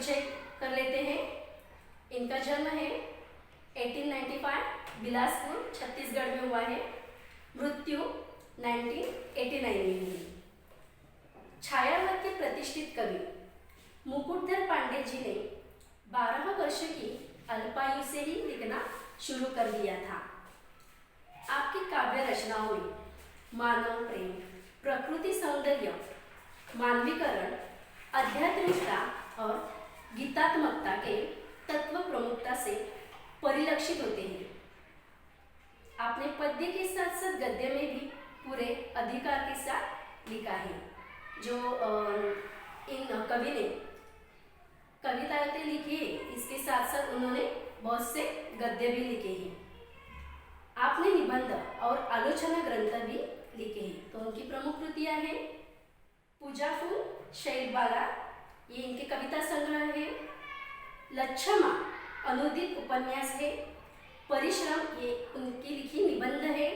परिचय कर लेते हैं। इनका जन्म है 1895 बिलासपुर छत्तीसगढ़ में हुआ है। मृत्यु 1989 में हुई। छायावर्त के प्रतिष्ठित कवि मुकुटधर पांडे जी ने 12 वर्ष की अल्पायु से ही लिखना शुरू कर दिया था। आपकी काव्य रचनाओं में मानव प्रेम, प्रकृति सौंदर्य, मानवीकरण, आध्यात्मिकता और गीतात्मकता के तत्व प्रमुखता से परिलक्षित होते हैं। आपने पद्य के साथ साथ गद्य में भी पूरे अधिकार के साथ लिखा है। जो इन कवि ने कविताएं लिखी है, इसके साथ साथ उन्होंने बहुत से गद्य भी लिखे हैं। आपने निबंध और आलोचना ग्रंथ भी लिखे हैं। तो उनकी प्रमुख कृतियां हैं पूजा फूल, शैलबाला, ये इनके कविता संग्रह है। लच्छमा अनुदित उपन्यास है। परिश्रम, ये उनकी लिखी निबंध है।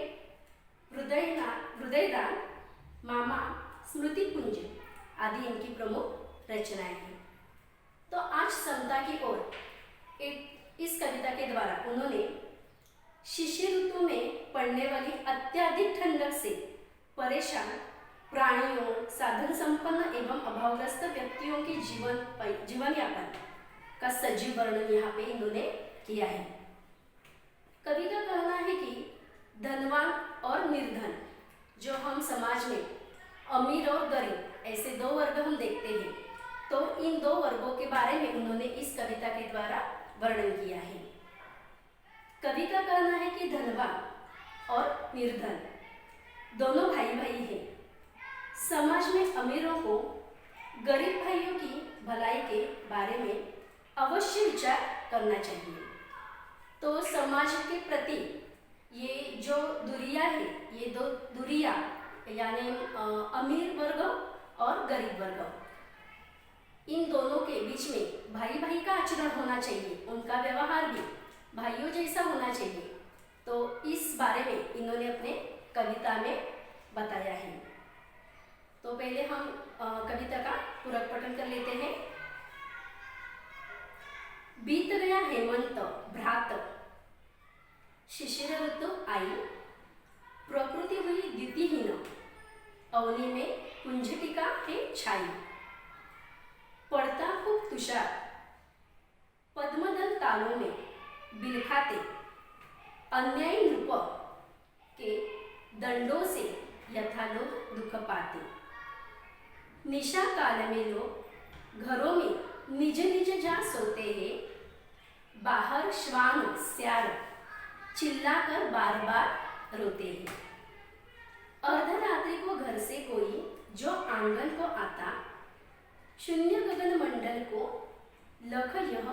हृदयदान, मामा, स्मृति पुंज आदि इनकी प्रमुख रचनाएं हैं। तो आज समता की ओर इस कविता के द्वारा उन्होंने शिशिर ऋतु में पड़ने वाली अत्यधिक ठंडक से परेशान प्राणियों, साधन संपन्न एवं अभावग्रस्त व्यक्तियों के जीवन यापन का सजीव वर्णन यहाँ पे इन्होंने किया है। कवि का कहना है कि धनवान और निर्धन, जो हम समाज में अमीर और गरीब ऐसे दो वर्ग हम देखते हैं, तो इन दो वर्गों के बारे में उन्होंने इस कविता के द्वारा वर्णन किया है। कवि का कहना है कि धनवान और निर्धन दोनों भाई भाई हैं। समाज में अमीरों को गरीब भाइयों की भलाई के बारे में अवश्य विचार करना चाहिए। तो समाज के प्रति ये जो दूरियां है, ये दो दूरियां यानी अमीर वर्ग और गरीब वर्ग, इन दोनों के बीच में भाई भाई का आचरण होना चाहिए, उनका व्यवहार भी भाइयों जैसा होना चाहिए। तो इस बारे में इन्होंने अपने कविता में बताया है। तो पहले हम कविता का पूरक पठन कर लेते हैं। बीत गया हेमंत भ्रात, शिशिर ऋतु आई, प्रकृति हुई द्युतिहीन, अवनी में कुंजटिका है छाई। पड़ता खूब तुषार, पद्मदल तालों में बिलखाते, अन्यायी नृप के दंडों से यथा लोग दुख पाते। निशा काल में लोग घरों में निज निज जा सोते हैं, बाहर श्वान स्यार चिल्लाकर बार बार रोते हैं। अर्धरात्रि को घर से कोई जो आंगन को आता, शून्य गगन मंडल को लख यह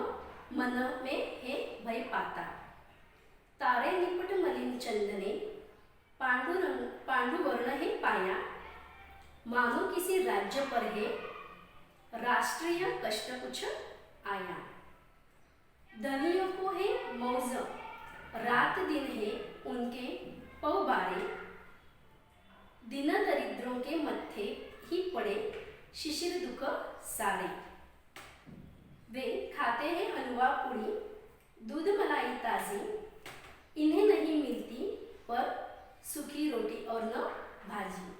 मन में है भय पाता। तारे निपट मलिन चंदने, पांडु वर्ण है पाया, मानो किसी राज्य पर है राष्ट्रीय कष्ट कुछ आया। धनियों को है मौज, रात दिन है उनके पौबारे, दिन दरिद्रों के मत्थे ही पड़े शिशिर दुख सारे। वे खाते हैं हलवा पूड़ी, दूध मलाई ताजी, इन्हें नहीं मिलती पर सूखी रोटी और न भाजी।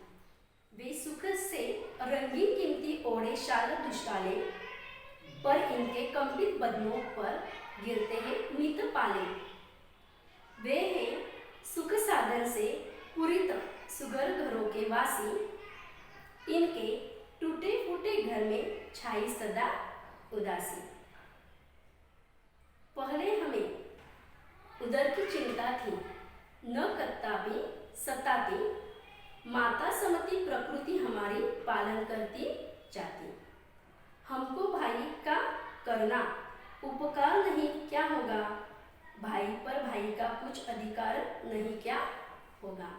वे सुख से रंगीन कीमती ओढ़े शाल दुष्टाले, पर इनके कंपित बदनों पर गिरते हैं नित पाले। वे हैं सुख साधन से पूरित सुगर घरों के वासी, इनके टूटे फूटे घर में छाई सदा उदासी। पहले हमें उदर की चिंता थी, न करता भी सताती, माता समती प्रकृति हमारी पालन करती जाती। हमको भाई का करना उपकार नहीं क्या होगा, भाई पर भाई का कुछ अधिकार नहीं क्या होगा।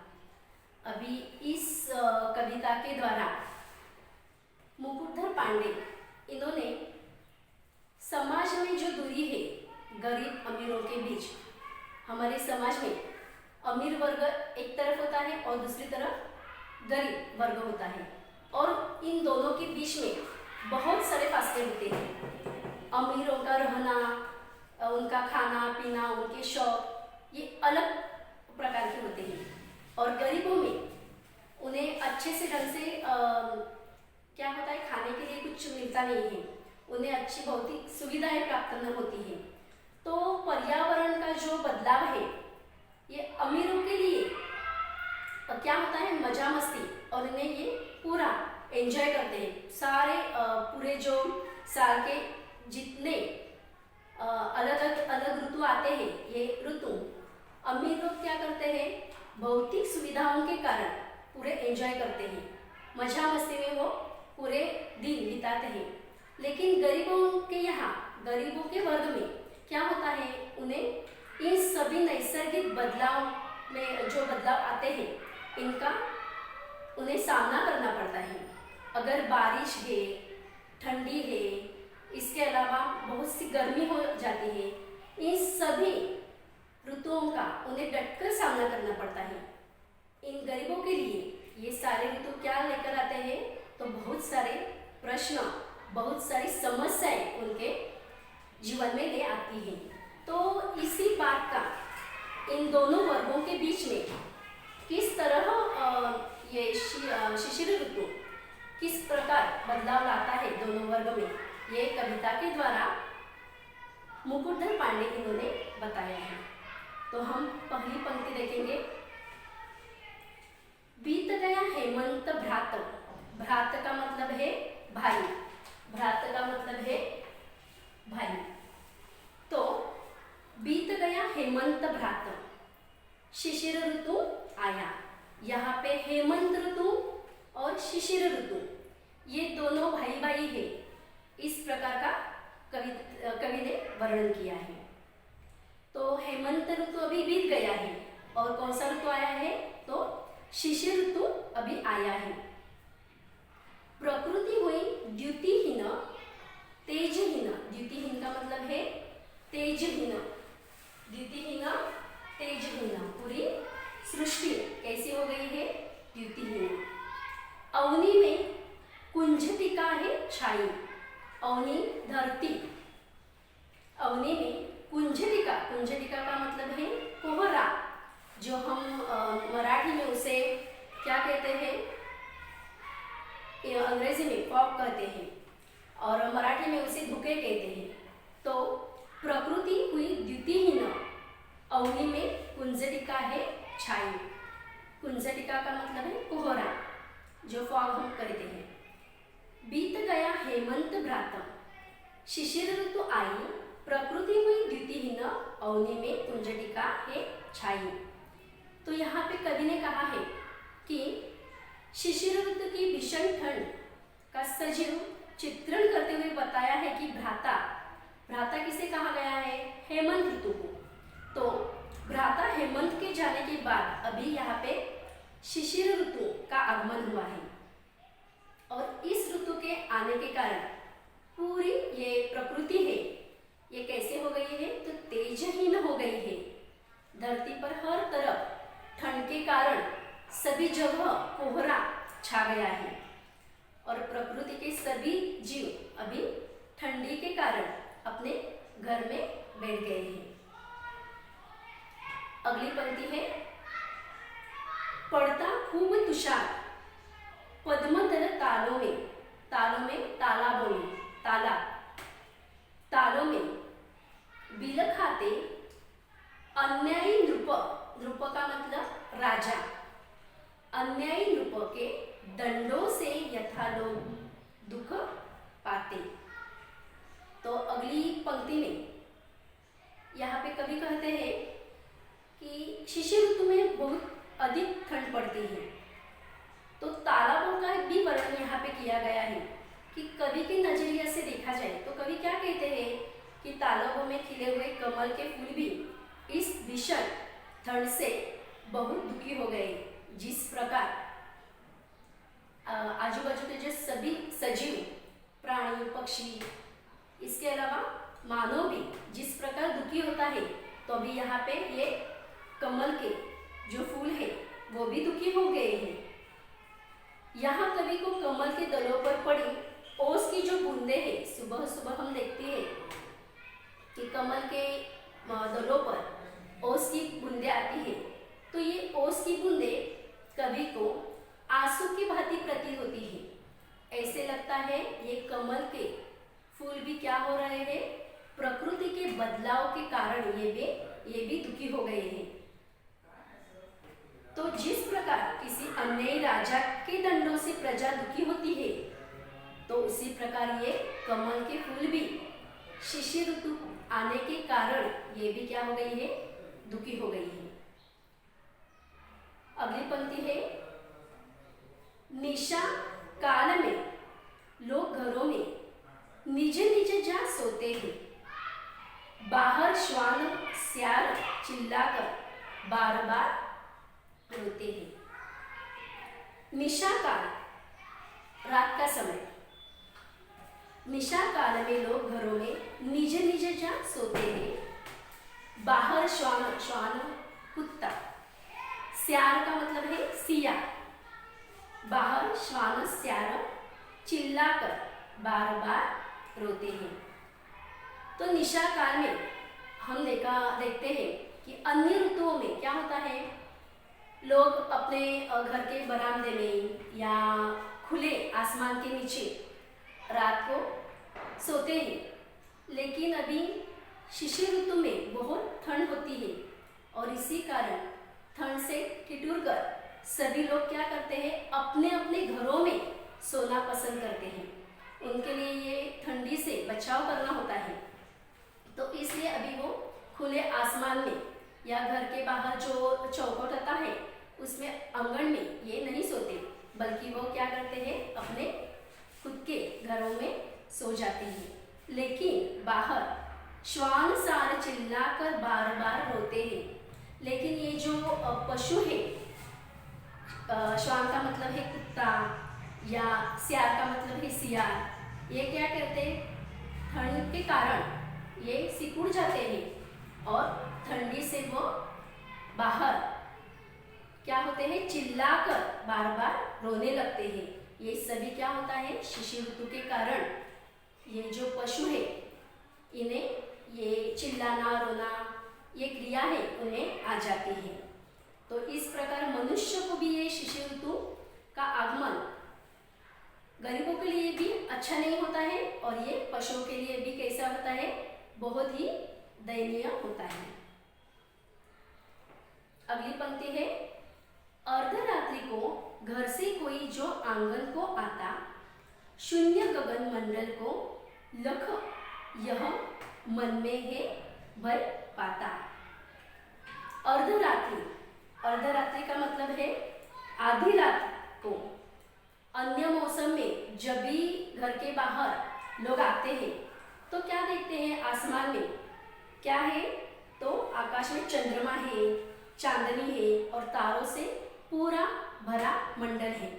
अभी इस कविता के द्वारा मुकुटधर पांडे इन्होंने समाज में जो दूरी है गरीब अमीरों के बीच, हमारे समाज में अमीर वर्ग एक तरफ होता है और दूसरी तरफ गरीब वर्ग होता है, और इन दोनों के बीच में बहुत सारे फासले होते हैं। अमीरों का रहना, उनका खाना पीना, उनके शौक ये अलग प्रकार के होते हैं। और गरीबों में उन्हें अच्छे से ढंग से क्या होता है, खाने के लिए कुछ मिलता नहीं है, उन्हें अच्छी भौतिक सुविधाएं प्राप्त न होती है। तो पर्यावरण का जो बदलाव है ये अमीरों के लिए क्या होता है, मजा मस्ती, और इन्हें ये पूरा एंजॉय करते हैं। सारे पूरे जो साल के जितने अलग अलग ऋतु आते हैं, ये ऋतु अमीर लोग क्या करते हैं, भौतिक सुविधाओं के कारण पूरे एंजॉय करते हैं, मजा मस्ती में वो पूरे दिन बिताते हैं। लेकिन गरीबों के यहाँ, गरीबों के वर्ग में क्या होता है, उन्हें इन सभी नैसर्गिक बदलाव में जो बदलाव आते हैं इनका उन्हें सामना करना पड़ता है। अगर बारिश है, ठंडी है, इसके अलावा बहुत सी गर्मी हो जाती है, इन सभी ऋतुओं का उन्हें डटकर सामना करना पड़ता है। इन गरीबों के लिए ये सारे ऋतु क्या लेकर आते हैं, तो बहुत सारे प्रश्न, बहुत सारी समस्याएं उनके जीवन में ले आती हैं। तो इसी बात का इन दोनों वर्गों के बीच में किस तरह ये शिशिर ऋतु किस प्रकार बदलाव लाता है दोनों वर्ग में, ये कविता के द्वारा मुकुटधर पांडे इन्होंने बताया है। तो हम पहली पंक्ति देखेंगे। बीत गया हेमंत भ्रात, भ्रात का मतलब है भाई, भ्रात का मतलब है भाई। तो बीत गया हेमंत भ्रात, शिशिर ऋतु आया। यहाँ पे हेमंत ऋतु और शिशिर ऋतु ये दोनों भाई भाई है, इस प्रकार का कवि ने वर्णन किया है। तो हेमंत ऋतु अभी बीत गया है और कौन सा ऋतु आया है, तो शिशिर ऋतु अभी आया है। प्रकृति हुई द्युतिहीन तेजहीन, द्युतिहीन का मतलब है तेजहीन, द्युतिहीन तेजहीन, पूरी सृष्टि कैसी हो गई है, द्युतिहीन। अवनी में कुंजटिका है छाई, अवनी धरती, अवनी में कुंजटिका, कुंजटिका का मतलब है कोहरा, जो हम मराठी में उसे क्या कहते हैं, अंग्रेजी में फॉग कहते हैं और मराठी में उसे धुके कहते हैं। तो प्रकृति हुई द्युतिहीन, अवनी में कुंजटिका है छाई, कुंजटिका का मतलब है कोहरा, जो फॉग हम कहते हैं। बीत गया हेमंत भ्रात, शिशिर ऋतु आई, प्रकृति हुई द्युतिहीन, अवनी में कुंजटिका है छाई। तो यहाँ पे कवि ने कहा है कि शिशिर ऋतु की भीषण ठंड का सजीव चित्रण करते हुए बताया है कि भ्राता, भ्राता किसे कहा गया है, हेमंत ऋतु को। तो भ्राता हेमंत के जाने के बाद अभी यहाँ पे शिशिर ऋतु का आगमन हुआ है और इस ऋतु के आने के कारण पूरी ये प्रकृति है ये कैसे हो गई है, तो तेजहीन हो गई है। धरती पर हर तरफ ठंड के कारण सभी जगह कोहरा छा गया है और प्रकृति के सभी जीव अभी ठंडी के कारण अपने घर में बैठ गए हैं। अगली पंक्ति है, पड़ता खूब तुषार पद्मधर तालों में, तालों में तालाबों में, तालों में बिल खाते अन्यायी नृप, नृप का मतलब राजा, अन्यायी नृप के दंडों से यथालोक दुख पाते। तो अगली पंक्ति में यहाँ पे कवि कहते हैं कि शिशिर ऋतु में बहुत अधिक ठंड पड़ती है। तो तालाबों का भी वर्णन यहाँ पे किया गया है कि कवि के नजरिए से देखा जाए तो कवि क्या कहते हैं कि तालाबों में खिले हुए कमल के फूल भी इस भीषण ठंड से बहुत दुखी हो गए। जिस प्रकार आजू बाजू के जो सभी सजीव प्राणी पक्षी, इसके अलावा मानव भी जिस प्रकार दुखी होता है, तो अभी यहाँ पे ये कमल के जो फूल है वो भी दुखी हो गए हैं। यहाँ कवि को कमल के दलों पर पड़ी ओस की जो बूंदे हैं, सुबह सुबह हम देखते हैं कि कमल के दलों पर ओस की बूंदें आती है, तो ये ओस की बूंदें कवि को आंसू की भांति प्रतीत होती है। ऐसे लगता है ये कमल के फूल भी क्या हो रहे हैं, प्रकृति के बदलाव के कारण ये भी दुखी हो गए हैं। तो जिस प्रकार किसी अन्यायी राजा के दंडों से प्रजा दुखी होती है, तो उसी प्रकार ये कमल के फूल भी शिशिर ऋतु आने के कारण ये भी क्या हो गई है, दुखी हो गई है। अगली पंक्ति है, निशा काल में लोग घरों में निज निज जा सोते हैं, बाहर श्वान स्यार चिल्लाकर बार बार रोते हैं। निशा काल, रात का समय, निशा काल में लोग घरों में निज निज जा सोते हैं, बाहर श्वान, श्वान कुत्ता, स्यार का मतलब है सिया, बाहर श्वान स्यार चिल्लाकर बार बार रोते हैं। तो निशा काल में हम देखते हैं कि अन्य ऋतुओं में क्या होता है, लोग अपने घर के बरामदे में या खुले आसमान के नीचे रात को सोते हैं, लेकिन अभी शिशिर ऋतु में बहुत ठंड होती है और इसी कारण ठंड से ठिठुर कर सभी लोग क्या करते हैं, अपने अपने घरों में सोना पसंद करते हैं। उनके लिए ये ठंडी से बचाव करना होता है, तो इसलिए अभी वो खुले आसमान में या घर के बाहर जो चौखट होता है उसमें आंगन में ये नहीं सोते, बल्कि वो क्या करते हैं, अपने खुद के घरों में सो जाते हैं। लेकिन बाहर श्वान सार चिल्लाकर बार बार रोते हैं। लेकिन ये जो पशु है, श्वान का मतलब है कुत्ता या स्यार का मतलब है सियार, ये क्या करते हैं, ठंड के कारण ये सिकुड़ जाते हैं और ठंडी से वो बाहर क्या होते हैं, चिल्लाकर बार बार रोने लगते हैं। ये सभी क्या होता है, शिशिर ऋतु के कारण ये जो पशु है इन्हें ये चिल्लाना रोना ये क्रिया है उन्हें आ जाती है। तो इस प्रकार मनुष्य को भी ये शिशिर ऋतु का आगमन गरीबों के लिए भी अच्छा नहीं होता है और ये पशुओं के लिए भी कैसा होता है, बहुत ही दयनीय होता है। अगली पंक्ति है, अर्धरात्रि को घर से कोई जो आंगन को आता, शून्य गगन मंडल को लख यह मन में है भय पाता। अर्धरात्रि, अर्धरात्रि का मतलब है आधी रात को। अन्य मौसम में जब भी घर के बाहर लोग आते हैं तो क्या देखते हैं, आसमान में क्या है, तो आकाश में चंद्रमा है, चांदनी है और तारों से पूरा भरा मंडल है।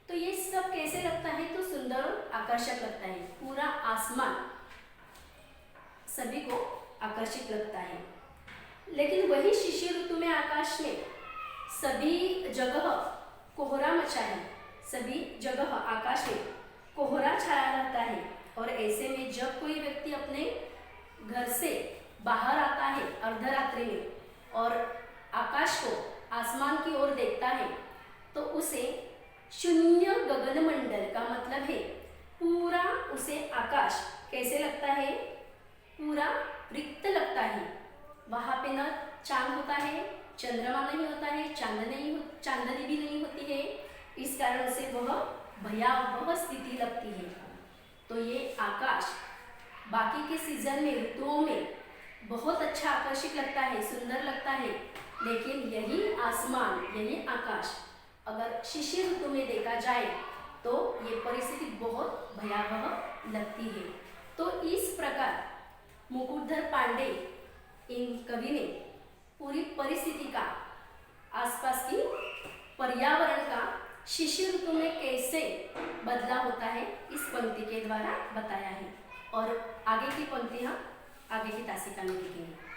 तो ये सब कैसे लगता है, तो सुंदर और आकर्षक लगता है। पूरा आसमान सभी को आकर्षित लगता है। लेकिन वही शिशिर ऋतु में आकाश में सभी जगह कोहरा मचा है, सभी जगह आकाश में कोहरा छाया रहता है। और ऐसे में जब कोई व्यक्ति अपने घर से बाहर आता है अर्धरात्रि में और आकाश को, आसमान की ओर देखता है, तो उसे शून्य गगन मंडल का मतलब है पूरा उसे आकाश कैसे लगता है, पूरा रिक्त लगता है। वहाँ पे न चांद होता है, चंद्रमा नहीं होता है, चांदनी भी नहीं होती है, इस कारण से वह भयावह स्थिति लगती है। तो ये आकाश बाकी के सीजन में, ऋतुओं में बहुत अच्छा आकर्षक लगता है, सुंदर लगता है, लेकिन यही आसमान, यही आकाश अगर शिशिर ऋतु में देखा जाए तो ये परिस्थिति बहुत भयावह लगती है। तो इस प्रकार मुकुटधर पांडे इन कवि ने पूरी परिस्थिति का, आसपास की पर्यावरण का शिशिर ऋतु में कैसे बदलाव होता है इस पंक्ति के द्वारा बताया है। और आगे की पंक्तियाँ आगे की तासिका में लिखेंगे।